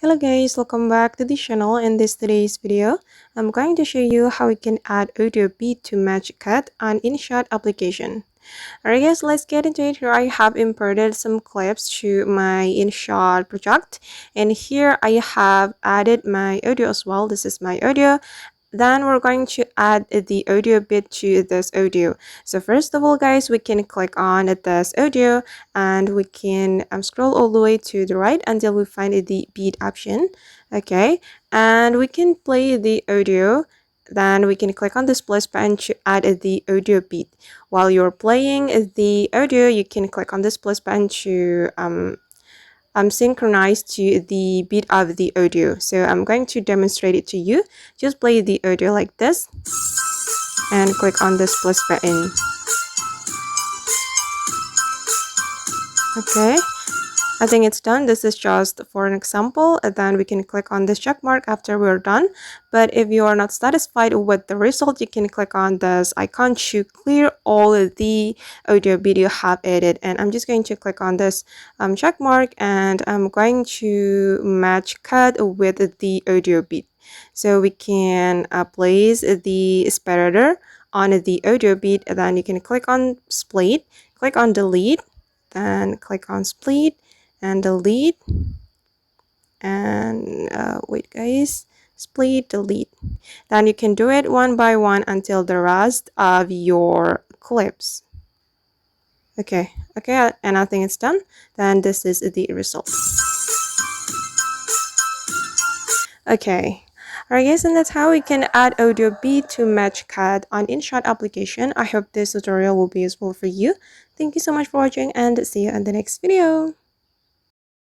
Hello guys, welcome back to the channel. In today's video, I'm going to show you how we can add audio beat to match cut on InShot application. Alright guys, let's get into it. Here I have imported some clips to my InShot project, and here I have added my audio as well. This is my audio. Then we're going to add the audio bit to this audio. So first of all guys, we can click on this audio and we can scroll all the way to the right until we find the beat option. Okay, and we can play the audio. Then we can click on this plus button to add the audio beat. While you're playing the audio, you can click on this plus button to synchronized to the beat of the audio. So I'm going to demonstrate it to you. Just play the audio like this and click on this plus button. Okay, I think it's done. This is just for an example, and then we can click on this check mark after we're done. But if you are not satisfied with the result, you can click on this icon to clear all of the audio beat you have edited. And I'm just going to click on this check mark, and I'm going to match cut with the audio beat. So we can place the separator on the audio beat, and then you can click on split, click on delete, then click on split and delete, and wait guys, split, delete. Then you can do it one by one until the rest of your clips. Okay, and I think it's done. Then this is the result. Okay, alright guys, and that's how we can add audio beat to match cut on InShot application. I hope this tutorial will be useful for you. Thank you so much for watching, and see you in the next video.